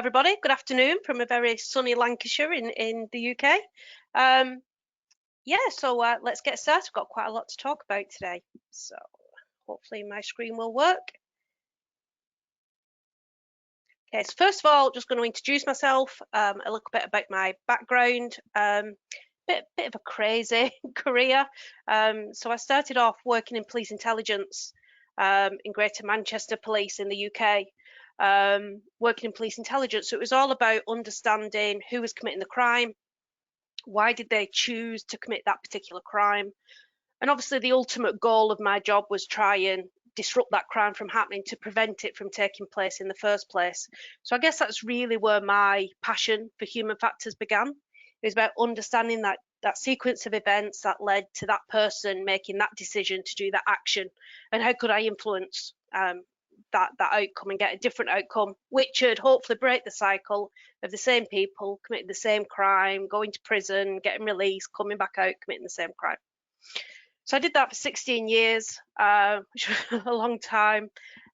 Everybody, good afternoon from a very sunny Lancashire in the UK. Let's get started. We've got quite a lot to talk about today, so hopefully my screen will work. Okay, so first of all, just going to introduce myself, a little bit about my background, bit of a crazy career. So I started off working in police intelligence in Greater Manchester Police in the UK. Working in police intelligence, so it was all about understanding who was committing the crime, why did they choose to commit that particular crime, and obviously the ultimate goal of my job was try and disrupt that crime from happening, to prevent it from taking place in the first place. So I guess that's really where my passion for human factors began. It was about understanding that sequence of events that led to that person making that decision to do that action, and how could I influence that outcome and get a different outcome, which would hopefully break the cycle of the same people committing the same crime, going to prison, getting released, coming back out, committing the same crime. So I did that for 16 years, which was a long time.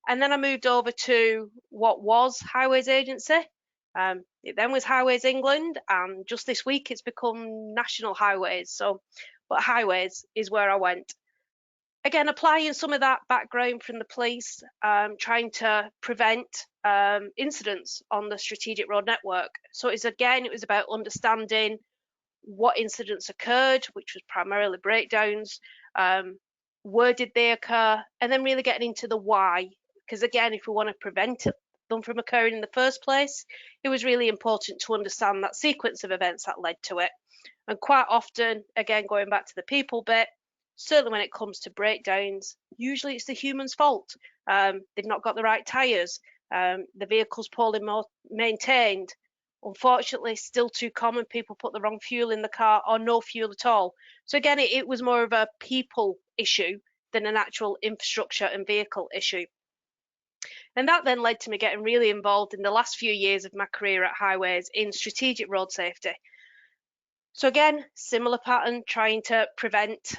And then I moved over to what was Highways Agency. It then was Highways England, and just this week it's become National Highways. But Highways is where I went. Again, applying some of that background from the police, trying to prevent incidents on the strategic road network. So it was about understanding what incidents occurred, which was primarily breakdowns, where did they occur, and then really getting into the why. Because again, if we want to prevent them from occurring in the first place, it was really important to understand that sequence of events that led to it. And quite often, again, going back to the people bit, certainly when it comes to breakdowns, usually it's the human's fault. They've not got the right tyres, the vehicle's poorly maintained. Unfortunately, still too common, people put the wrong fuel in the car or no fuel at all. So again, it was more of a people issue than an actual infrastructure and vehicle issue. And that then led to me getting really involved in the last few years of my career at Highways in strategic road safety. So again, similar pattern, trying to prevent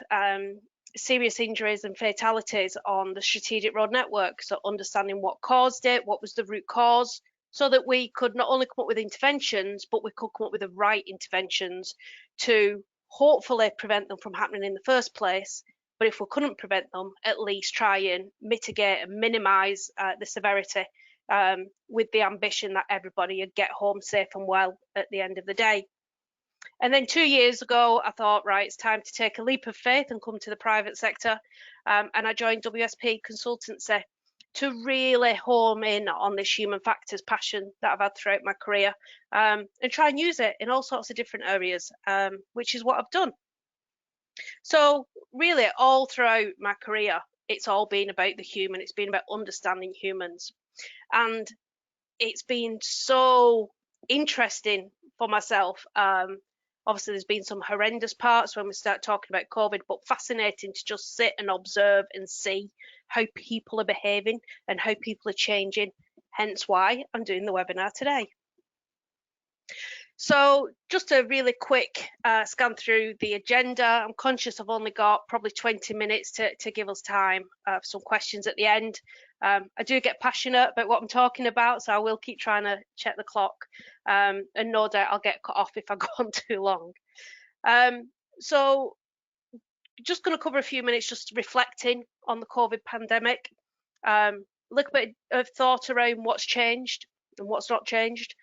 serious injuries and fatalities on the strategic road network. So understanding what caused it, what was the root cause, so that we could not only come up with interventions, but we could come up with the right interventions to hopefully prevent them from happening in the first place. But if we couldn't prevent them, at least try and mitigate and minimise the severity, with the ambition that everybody would get home safe and well at the end of the day. And then 2 years ago, I thought, right, it's time to take a leap of faith and come to the private sector. And I joined WSP Consultancy to really home in on this human factors passion that I've had throughout my career, and try and use it in all sorts of different areas, which is what I've done. So really, all throughout my career, it's all been about the human. It's been about understanding humans. And it's been so interesting for myself. Obviously, there's been some horrendous parts when we start talking about COVID, but fascinating to just sit and observe and see how people are behaving and how people are changing, hence why I'm doing the webinar today. So just a really quick scan through the agenda. I'm conscious I've only got probably 20 minutes to give us time for some questions at the end. I do get passionate about what I'm talking about, so I will keep trying to check the clock, and no doubt I'll get cut off if I go on too long. So just going to cover a few minutes just reflecting on the COVID pandemic, a little bit of thought around what's changed and what's not changed.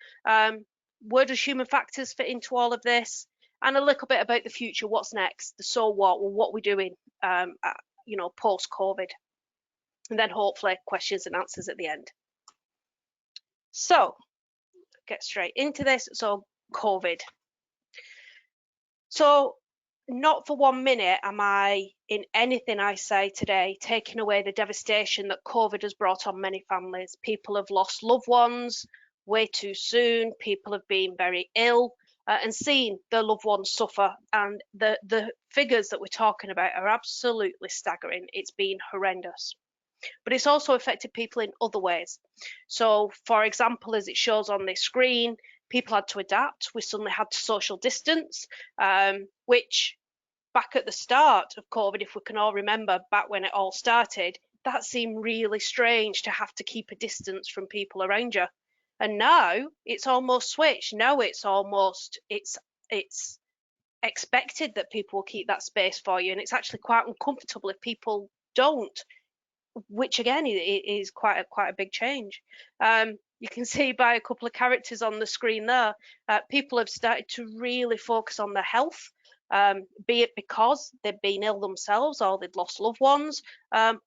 Where does human factors fit into all of this? And a little bit about the future, what's next, the so what, well, what we're doing, post-COVID. And then hopefully questions and answers at the end. So, get straight into this. So, COVID. So, not for 1 minute am I, in anything I say today, taking away the devastation that COVID has brought on many families. People have lost loved ones way too soon. People have been very ill and seen their loved ones suffer. And the figures that we're talking about are absolutely staggering. It's been horrendous. But it's also affected people in other ways. So, for example, as it shows on this screen, people had to adapt. We suddenly had to social distance, which back at the start of COVID, if we can all remember back when it all started, that seemed really strange to have to keep a distance from people around you. And now it's almost switched. Now it's expected that people will keep that space for you, and it's actually quite uncomfortable if people don't, which again is quite a big change. You can see by a couple of characters on the screen there, people have started to really focus on their health, be it because they've been ill themselves or they'd lost loved ones,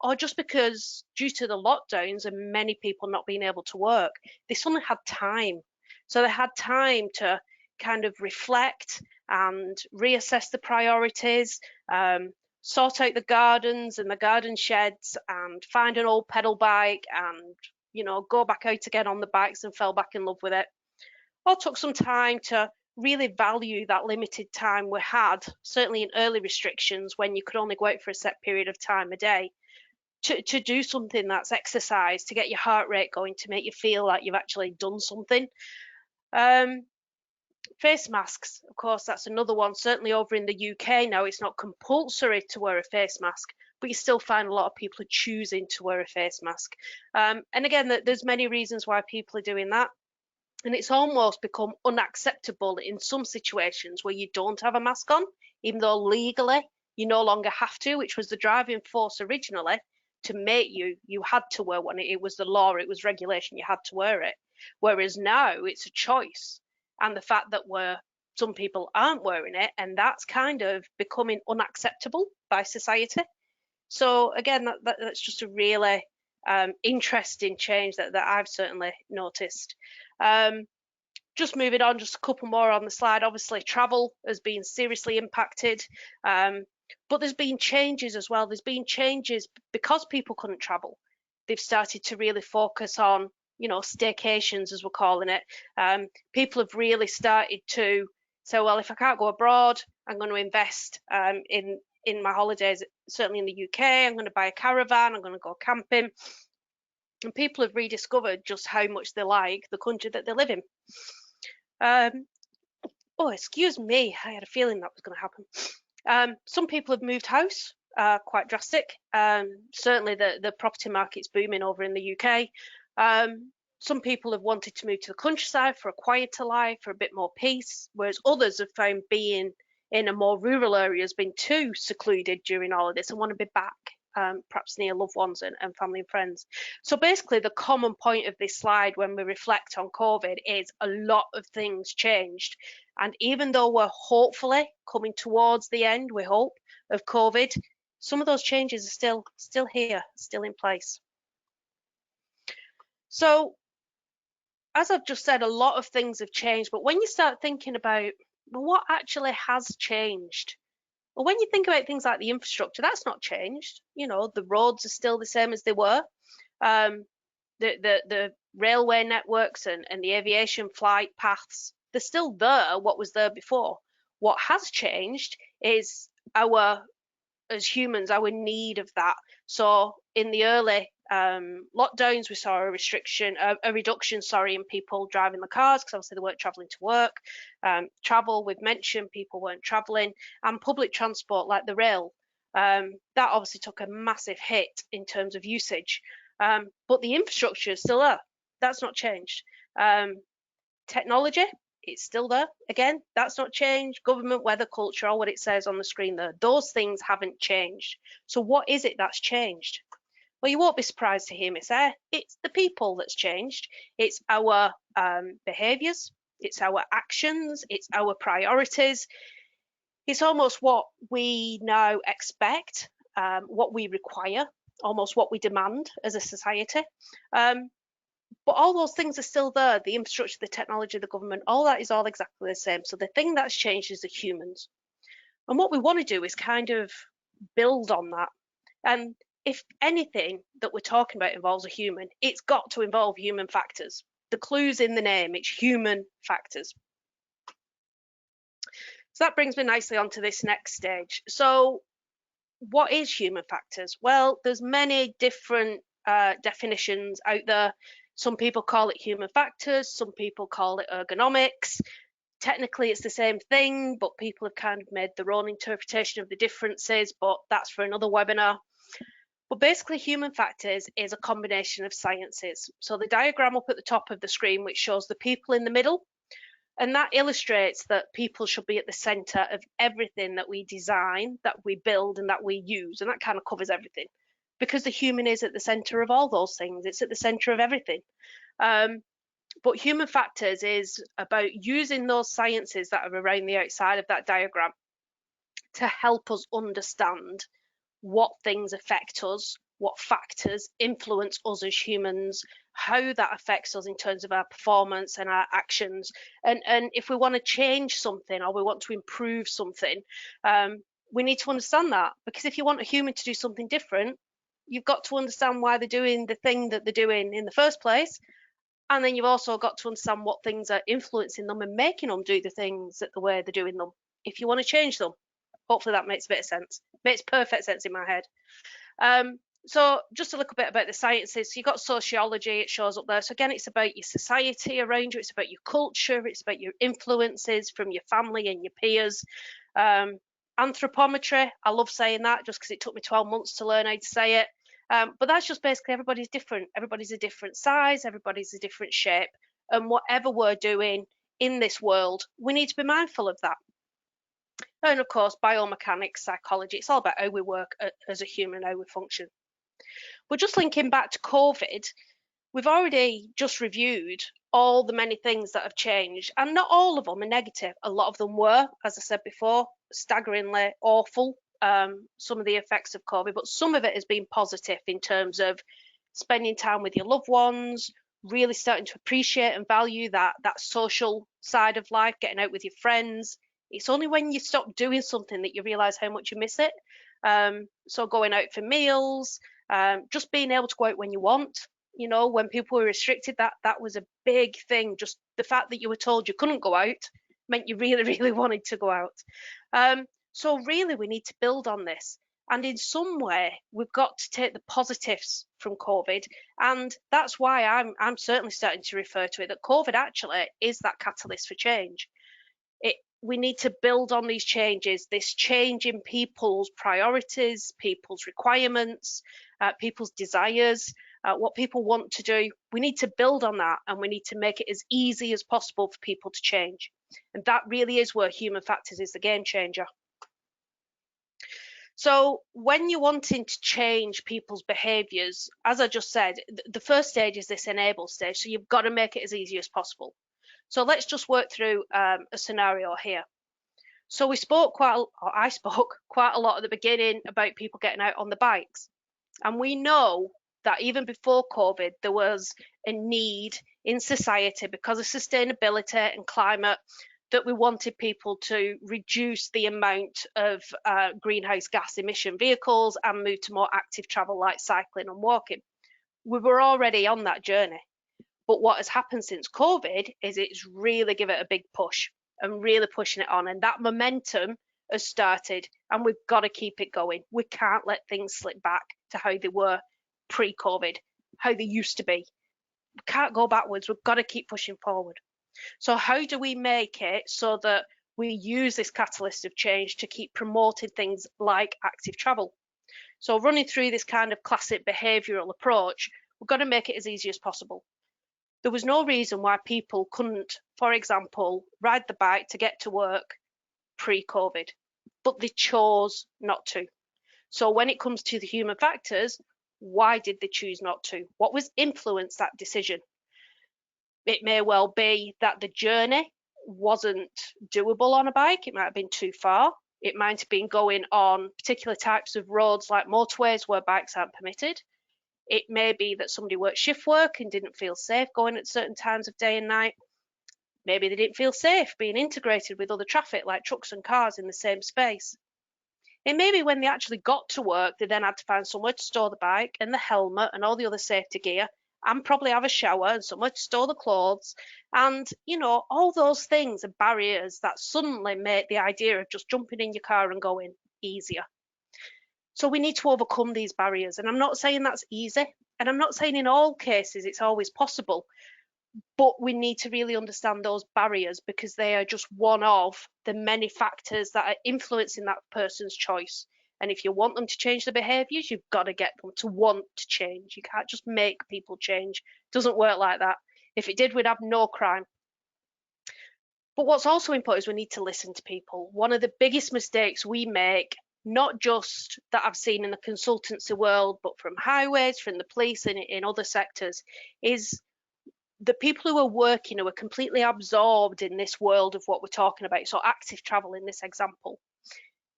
or just because due to the lockdowns and many people not being able to work, they suddenly had time. So they had time to kind of reflect and reassess the priorities, sort out the gardens and the garden sheds and find an old pedal bike and go back out again on the bikes and fell back in love with it, or took some time to really value that limited time we had, certainly in early restrictions when you could only go out for a set period of time a day, to do something that's exercise, to get your heart rate going, to make you feel like you've actually done something. Face masks, of course, that's another one. Certainly over in the UK now, it's not compulsory to wear a face mask, but you still find a lot of people are choosing to wear a face mask. And again, there's many reasons why people are doing that. And it's almost become unacceptable in some situations where you don't have a mask on, even though legally you no longer have to, which was the driving force originally to make you had to wear one. It was the law, it was regulation, you had to wear it. Whereas now it's a choice. And the fact that some people aren't wearing it, and that's kind of becoming unacceptable by society. So again, that's just a really interesting change that I've certainly noticed. Just moving on, just a couple more on the slide. Obviously, travel has been seriously impacted, but there's been changes as well. There's been changes because people couldn't travel. They've started to really focus on, staycations, as we're calling it. People have really started to say, well, if I can't go abroad, I'm going to invest in my holidays, certainly in the UK. I'm going to buy a caravan, I'm going to go camping. And people have rediscovered just how much they like the country that they live in. Oh, excuse me, I had a feeling that was going to happen. Some people have moved house, quite drastic. Certainly the property market's booming over in the UK. Some people have wanted to move to the countryside for a quieter life, for a bit more peace, whereas others have found being in a more rural area has been too secluded during all of this and want to be back, perhaps near loved ones and family and friends. So basically, the common point of this slide when we reflect on COVID is a lot of things changed. And even though we're hopefully coming towards the end, we hope, of COVID, some of those changes are still here, still in place. So as I've just said, a lot of things have changed, but when you start thinking about, well, what actually has changed? Well, when you think about things like the infrastructure, that's not changed. The roads are still the same as they were. The railway networks and the aviation flight paths, they're still there, what was there before. What has changed is as humans, our need of that. So in the early lockdowns, we saw a reduction, in people driving the cars because obviously they weren't traveling to work. Travel, we've mentioned, people weren't traveling, and public transport like the rail. That obviously took a massive hit in terms of usage, but the infrastructure is still there. That's not changed. Technology, it's still there. Again, that's not changed. Government, weather, culture, all what it says on the screen there, those things haven't changed. So what is it that's changed? Well, you won't be surprised to hear me say it's the people that's changed. It's our behaviours, it's our actions, it's our priorities. It's almost what we now expect, what we require, almost what we demand as a society. But all those things are still there. The infrastructure, the technology, the government, all that is all exactly the same. So the thing that's changed is the humans. And what we want to do is kind of build on that. And if anything that we're talking about involves a human, it's got to involve human factors. The clue's in the name, it's human factors. So that brings me nicely onto this next stage. So what is human factors? Well, there's many different definitions out there. Some people call it human factors, some people call it ergonomics. Technically, it's the same thing, but people have kind of made their own interpretation of the differences, but that's for another webinar. But basically, human factors is a combination of sciences. So the diagram up at the top of the screen, which shows the people in the middle, and that illustrates that people should be at the centre of everything that we design, that we build, and that we use. And that kind of covers everything because the human is at the centre of all those things. It's at the centre of everything. But human factors is about using those sciences that are around the outside of that diagram to help us understand what things affect us, what factors influence us as humans, how that affects us in terms of our performance and our actions. And if we want to change something or we want to improve something, we need to understand that. Because if you want a human to do something different, you've got to understand why they're doing the thing that they're doing in the first place. And then you've also got to understand what things are influencing them and making them do the things that the way they're doing them, if you want to change them. Hopefully that makes a bit of sense. Makes perfect sense in my head. So just a little bit about the sciences. So you've got sociology, it shows up there. So again, it's about your society around you, it's about your culture, it's about your influences from your family and your peers. Anthropometry, I love saying that just because it took me 12 months to learn how to say it. But that's just basically everybody's different. Everybody's a different size, everybody's a different shape. And whatever we're doing in this world, we need to be mindful of that. And of course, biomechanics, psychology, it's all about how we work as a human, how we function. But just linking back to COVID, we've already just reviewed all the many things that have changed, and not all of them are negative. A lot of them were, as I said before, staggeringly awful, some of the effects of COVID, but some of it has been positive in terms of spending time with your loved ones, really starting to appreciate and value that social side of life, getting out with your friends. It's only when you stop doing something that you realize how much you miss it. So going out for meals, just being able to go out when you want. You know, when people were restricted, that was a big thing. Just the fact that you were told you couldn't go out meant you really, really wanted to go out. So really, we need to build on this. And in some way, we've got to take the positives from COVID. And that's why I'm certainly starting to refer to it, that COVID actually is that catalyst for change. We need to build on these changes, this change in people's priorities, people's requirements, people's desires, what people want to do. We need to build on that, and we need to make it as easy as possible for people to change. And that really is where human factors is the game changer. So when you're wanting to change people's behaviours, as I just said, the first stage is this enable stage. So you've got to make it as easy as possible. So let's just work through a scenario here. So I spoke quite a lot at the beginning about people getting out on the bikes. And we know that even before COVID, there was a need in society because of sustainability and climate that we wanted people to reduce the amount of greenhouse gas emission vehicles and move to more active travel like cycling and walking. We were already on that journey. But what has happened since COVID is it's really given it a big push and really pushing it on. And that momentum has started, and we've got to keep it going. We can't let things slip back to how they were pre-COVID, how they used to be. We can't go backwards. We've got to keep pushing forward. So how do we make it so that we use this catalyst of change to keep promoting things like active travel? So running through this kind of classic behavioural approach, we've got to make it as easy as possible. There was no reason why people couldn't, for example, ride the bike to get to work pre-COVID, but they chose not to. So when it comes to the human factors, why did they choose not to? What was influenced that decision? It may well be that the journey wasn't doable on a bike. It might have been too far. It might have been going on particular types of roads like motorways where bikes aren't permitted. It may be that somebody worked shift work and didn't feel safe going at certain times of day and night. Maybe they didn't feel safe being integrated with other traffic like trucks and cars in the same space. It may be when they actually got to work, they then had to find somewhere to store the bike and the helmet and all the other safety gear, and probably have a shower and somewhere to store the clothes. And, you know, all those things are barriers that suddenly make the idea of just jumping in your car and going easier. So we need to overcome these barriers. And I'm not saying that's easy. And I'm not saying in all cases it's always possible. But we need to really understand those barriers because they are just one of the many factors that are influencing that person's choice. And if you want them to change their behaviours, you've got to get them to want to change. You can't just make people change. It doesn't work like that. If it did, we'd have no crime. But what's also important is we need to listen to people. One of the biggest mistakes we make, not just that I've seen in the consultancy world, but from highways, from the police, and in other sectors, is the people who are working, who are completely absorbed in this world of what we're talking about. So active travel in this example,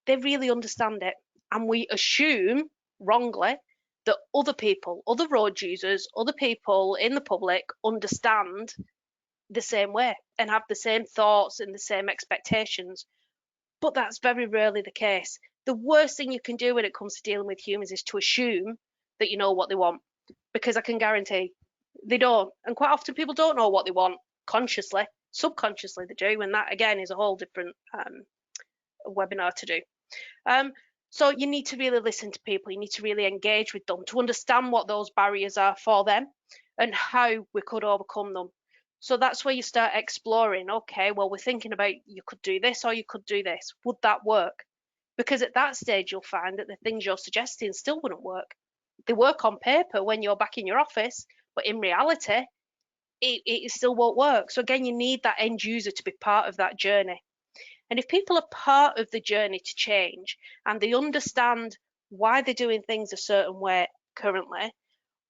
they really understand it. And we assume wrongly that other people, other road users, other people in the public understand the same way and have the same thoughts and the same expectations. But that's very rarely the case. The worst thing you can do when it comes to dealing with humans is to assume that you know what they want, because I can guarantee they don't. And quite often people don't know what they want consciously. Subconsciously they do, and that again is a whole different webinar to do. So you need to really listen to people. You need to really engage with them to understand what those barriers are for them and how we could overcome them. So that's where you start exploring, okay, well, we're thinking about you could do this or you could do this. Would that work? Because at that stage, you'll find that the things you're suggesting still wouldn't work. They work on paper when you're back in your office, but in reality, it still won't work. So again, you need that end user to be part of that journey. And if people are part of the journey to change and they understand why they're doing things a certain way currently,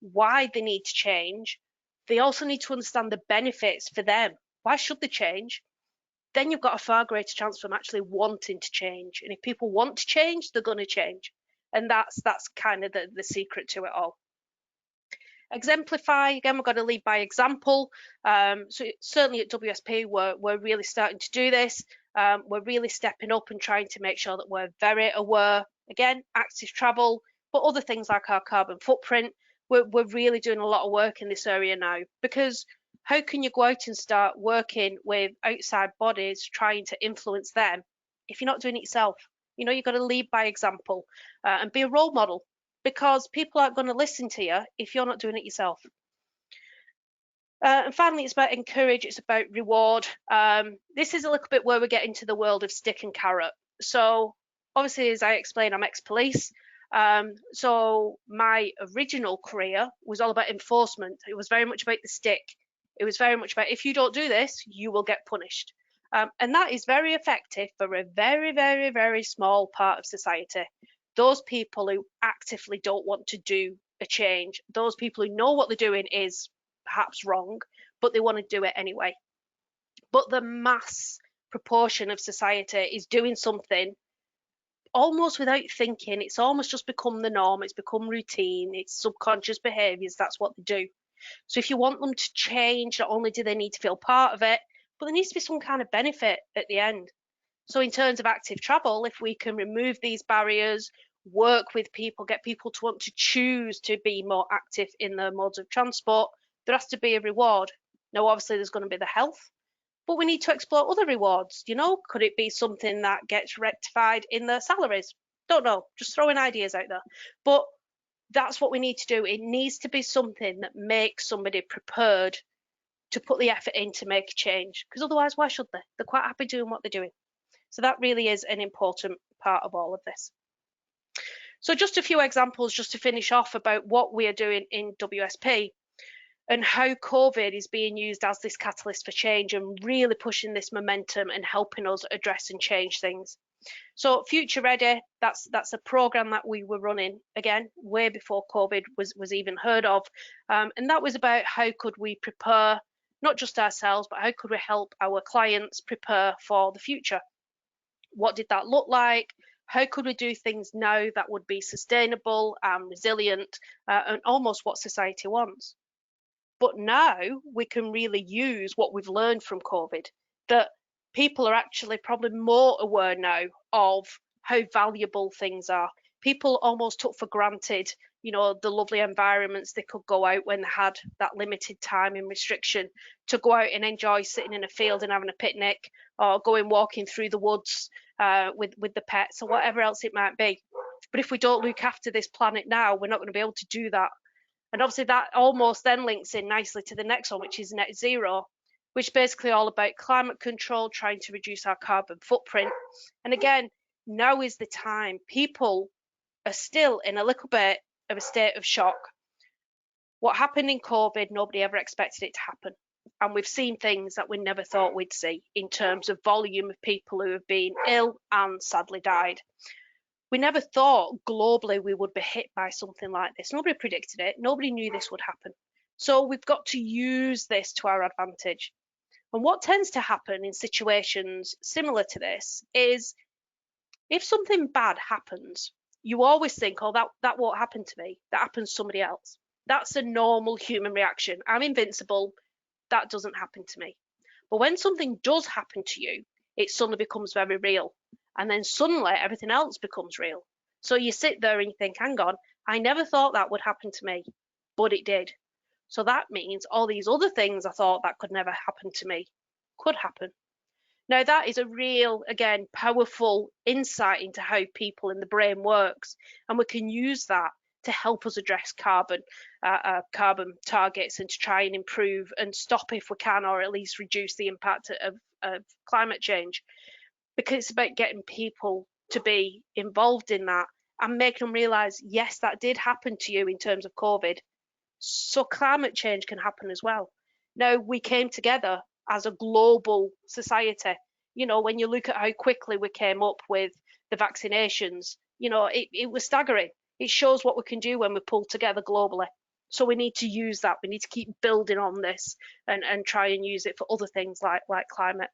why they need to change, they also need to understand the benefits for them. Why should they change? Then you've got a far greater chance of them actually wanting to change. And if people want to change, they're going to change. And that's kind of the secret to it all. Exemplify, again, we're going to lead by example. So certainly at WSP, we're really starting to do this. We're really stepping up and trying to make sure that we're very aware, again, active travel, but other things like our carbon footprint. We're really doing a lot of work in this area now, because how can you go out and start working with outside bodies, trying to influence them, if you're not doing it yourself? You know, you've got to lead by example and be a role model, because people aren't going to listen to you if you're not doing it yourself. And finally, it's about encourage, it's about reward. This is a little bit where we get into the world of stick and carrot. So obviously, as I explained, I'm ex-police. So my original career was all about enforcement. It was very much about the stick. It was very much about, if you don't do this, you will get punished. And that is very effective for a very, very, very small part of society. Those people who actively don't want to do a change, those people who know what they're doing is perhaps wrong, but they want to do it anyway. But the mass proportion of society is doing something almost without thinking. It's almost just become the norm. It's become routine. It's subconscious behaviours. That's what they do. So if you want them to change, not only do they need to feel part of it, but there needs to be some kind of benefit at the end. So in terms of active travel, if we can remove these barriers, work with people, get people to want to choose to be more active in their modes of transport, there has to be a reward. Now, obviously, there's going to be the health, but we need to explore other rewards. You know, could it be something that gets rectified in their salaries? Don't know, just throwing ideas out there. But that's what we need to do. It needs to be something that makes somebody prepared to put the effort in to make a change, because otherwise, why should they? They're quite happy doing what they're doing. So that really is an important part of all of this. So just a few examples just to finish off about what we are doing in WSP and how COVID is being used as this catalyst for change and really pushing this momentum and helping us address and change things. So Future Ready, that's a program that we were running, again, way before COVID was even heard of. And that was about how could we prepare, not just ourselves, but how could we help our clients prepare for the future? What did that look like? How could we do things now that would be sustainable and resilient and almost what society wants? But now we can really use what we've learned from COVID, that people are actually probably more aware now of how valuable things are. People almost took for granted, you know, the lovely environments they could go out when they had that limited time and restriction to go out and enjoy sitting in a field and having a picnic, or going walking through the woods with the pets or whatever else it might be. But if we don't look after this planet now, we're not going to be able to do that. And obviously that almost then links in nicely to the next one, which is net zero, which is basically all about climate control, trying to reduce our carbon footprint. And again, now is the time. People are still in a little bit of a state of shock. What happened in COVID, nobody ever expected it to happen. And we've seen things that we never thought we'd see in terms of volume of people who have been ill and sadly died. We never thought globally we would be hit by something like this. Nobody predicted it. Nobody knew this would happen. So we've got to use this to our advantage. And what tends to happen in situations similar to this is if something bad happens, you always think, oh, that won't happen to me. That happens to somebody else. That's a normal human reaction. I'm invincible. That doesn't happen to me. But when something does happen to you, it suddenly becomes very real. And then suddenly everything else becomes real. So you sit there and you think, hang on, I never thought that would happen to me, but it did. So that means all these other things I thought that could never happen to me could happen. Now, that is a real, again, powerful insight into how people in the brain works. And we can use that to help us address carbon targets and to try and improve and stop if we can, or at least reduce the impact of climate change. Because it's about getting people to be involved in that and making them realise, yes, that did happen to you in terms of COVID. So climate change can happen as well. Now, we came together as a global society. You know, when you look at how quickly we came up with the vaccinations, you know, it was staggering. It shows what we can do when we pull together globally. So we need to use that. We need to keep building on this and try and use it for other things like climate.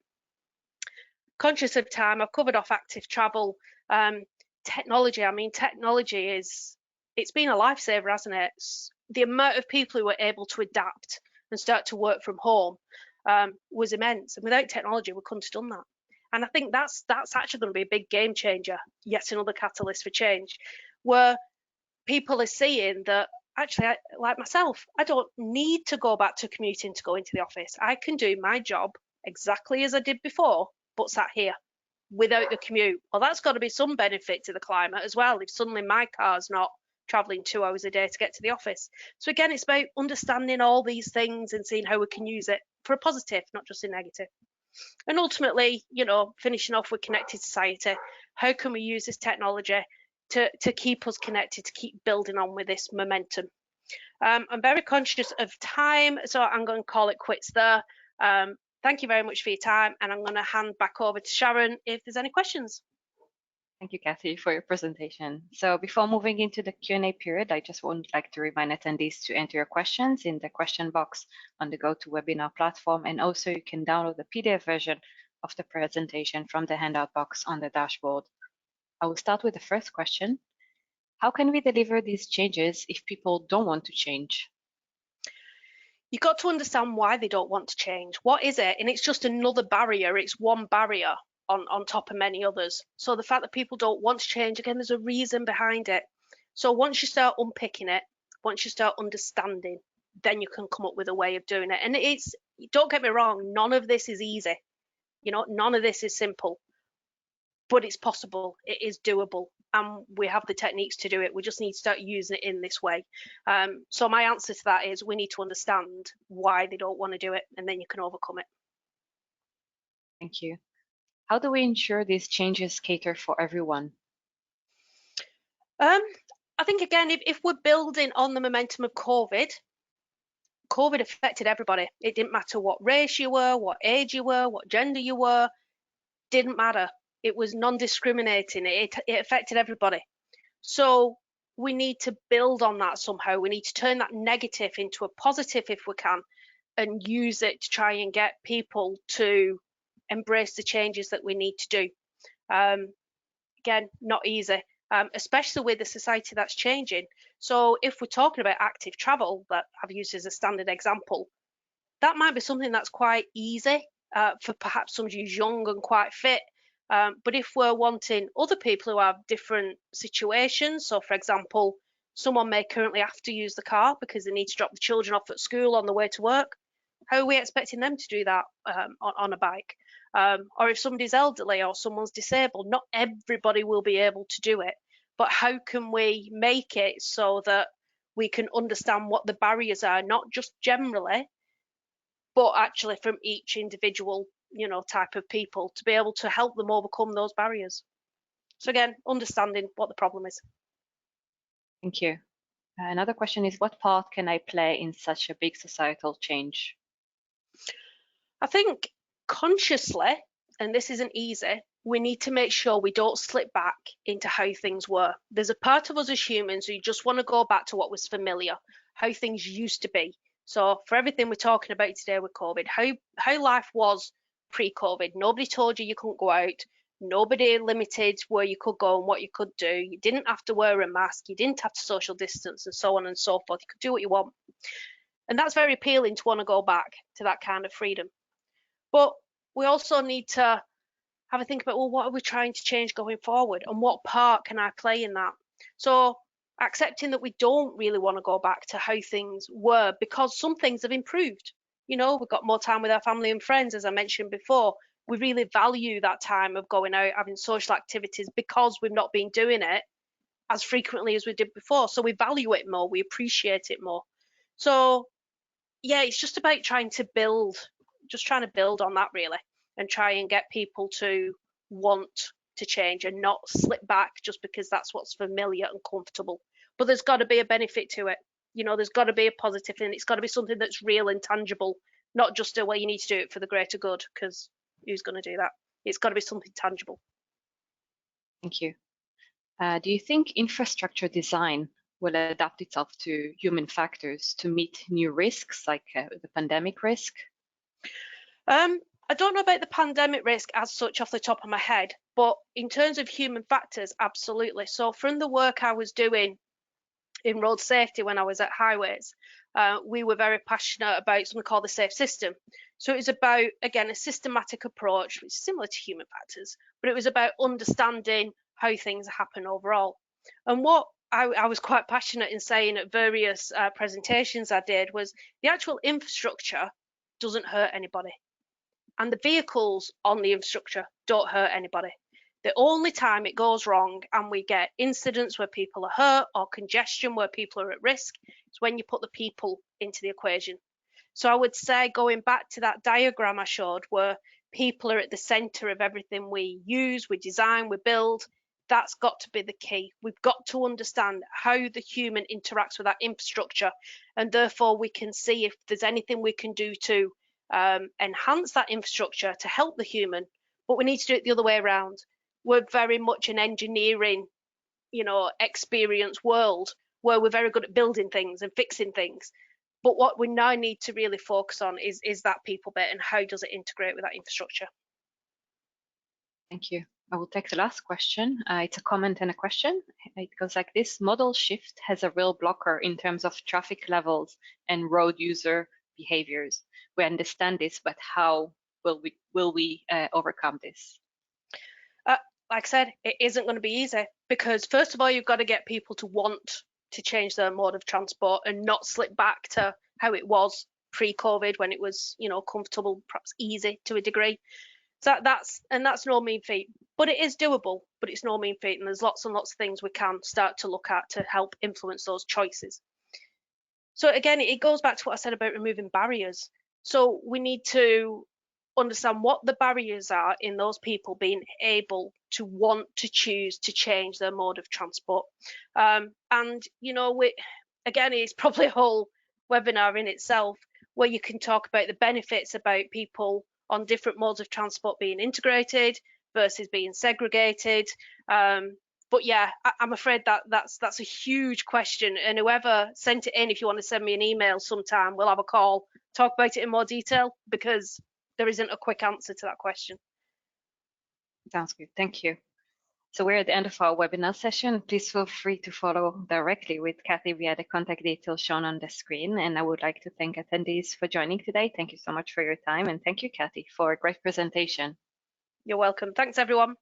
Conscious of time, I've covered off active travel. Technology, I mean, technology it's been a lifesaver, hasn't it? The amount of people who were able to adapt and start to work from home was immense. And without technology, we couldn't have done that. And I think that's actually going to be a big game changer, yet another catalyst for change, where people are seeing that actually, like myself, I don't need to go back to commuting to go into the office. I can do my job exactly as I did before, but sat here without the commute. Well, that's got to be some benefit to the climate as well, if suddenly my car's not travelling 2 hours a day to get to the office. So again, it's about understanding all these things and seeing how we can use it for a positive, not just a negative. And ultimately, you know, finishing off with connected society, how can we use this technology to keep us connected, to keep building on with this momentum? I'm very conscious of time, so I'm going to call it quits there. Thank you very much for your time, and I'm going to hand back over to Sharon if there's any questions. Thank you, Kathy, for your presentation. So before moving into the Q&A period, I just would like to remind attendees to enter your questions in the question box on the GoToWebinar platform, and also you can download the PDF version of the presentation from the handout box on the dashboard. I will start with the first question. How can we deliver these changes if people don't want to change? You've got to understand why they don't want to change. What is it? And it's just another barrier. It's one barrier on top of many others. So the fact that people don't want to change, again, there's a reason behind it. So once you start unpicking it, once you start understanding, then you can come up with a way of doing it. And it's, don't get me wrong, none of this is easy. You know, none of this is simple, but it's possible. It is doable. And we have the techniques to do it. We just need to start using it in this way. So my answer to that is we need to understand why they don't want to do it, and then you can overcome it. Thank you. How do we ensure these changes cater for everyone? I think, again, if we're building on the momentum of COVID affected everybody. It didn't matter what race you were, what age you were, what gender you were, didn't matter. It was non-discriminating. It affected everybody. So we need to build on that somehow. We need to turn that negative into a positive if we can, and use it to try and get people to embrace the changes that we need to do. Again, not easy, especially with the society that's changing. So if we're talking about active travel, that I've used as a standard example, that might be something that's quite easy for perhaps somebody who's young and quite fit. But if we're wanting other people who have different situations, so for example, someone may currently have to use the car because they need to drop the children off at school on the way to work, how are we expecting them to do that on a bike? Or if somebody's elderly or someone's disabled, not everybody will be able to do it. But how can we make it so that we can understand what the barriers are, not just generally, but actually from each individual, you know, type of people, to be able to help them overcome those barriers. So again, understanding what the problem is. Thank you. Another question is, what part can I play in such a big societal change? I think consciously, and this isn't easy, we need to make sure we don't slip back into how things were. There's a part of us as humans who just want to go back to what was familiar, how things used to be. So for everything we're talking about today with COVID, how life was pre-COVID. Nobody told you couldn't go out. Nobody limited where you could go and what you could do. You didn't have to wear a mask. You didn't have to social distance and so on and so forth. You could do what you want. And that's very appealing to want to go back to that kind of freedom. But we also need to have a think about, well, what are we trying to change going forward and what part can I play in that? So accepting that we don't really want to go back to how things were because some things have improved. You know, we've got more time with our family and friends, as I mentioned before. We really value that time of going out, having social activities because we've not been doing it as frequently as we did before. So we value it more, we appreciate it more. So yeah, it's just about trying to build, just trying to build on that really, and try and get people to want to change and not slip back just because that's what's familiar and comfortable. But there's got to be a benefit to it. You know, there's got to be a positive thing. It's got to be something that's real and tangible, not just a, well, you need to do it for the greater good, because who's going to do that? It's got to be something tangible. Thank you. Do you think infrastructure design will adapt itself to human factors to meet new risks, like the pandemic risk? I don't know about the pandemic risk as such off the top of my head, but in terms of human factors, absolutely. So from the work I was doing in road safety when I was at highways, we were very passionate about something called the safe system. So it was about, again, a systematic approach, which is similar to human factors, but it was about understanding how things happen overall. And what I was quite passionate in saying at various presentations I did was the actual infrastructure doesn't hurt anybody, and the vehicles on the infrastructure don't hurt anybody. The only time it goes wrong and we get incidents where people are hurt or congestion where people are at risk is when you put the people into the equation. So I would say, going back to that diagram I showed where people are at the center of everything we use, we design, we build, that's got to be the key. We've got to understand how the human interacts with that infrastructure, and therefore we can see if there's anything we can do to enhance that infrastructure to help the human. But we need to do it the other way around. We're very much an engineering, experience world where we're very good at building things and fixing things. But what we now need to really focus on is that people bit and how does it integrate with that infrastructure. Thank you. I will take the last question. It's a comment and a question. It goes like this: model shift has a real blocker in terms of traffic levels and road user behaviors. We understand this, but how will we overcome this? Like I said, it isn't going to be easy because first of all, you've got to get people to want to change their mode of transport and not slip back to how it was pre-COVID when it was, comfortable, perhaps easy to a degree. So that's no mean feat, but it is doable, but it's no mean feat, and there's lots and lots of things we can start to look at to help influence those choices. So again, it goes back to what I said about removing barriers. So we need to understand what the barriers are in those people being able to want to choose to change their mode of transport. And again, it's probably a whole webinar in itself where you can talk about the benefits about people on different modes of transport being integrated versus being segregated. But yeah, I'm afraid that's a huge question, and whoever sent it in, if you want to send me an email sometime, we'll have a call, talk about it in more detail, because there isn't a quick answer to that question. Sounds good. Thank you. So we're at the end of our webinar session. Please feel free to follow directly with Kathy via the contact details shown on the screen. And I would like to thank attendees for joining today. Thank you so much for your time. And thank you, Kathy, for a great presentation. You're welcome. Thanks, everyone.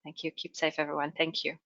Thank you. Keep safe, everyone. Thank you.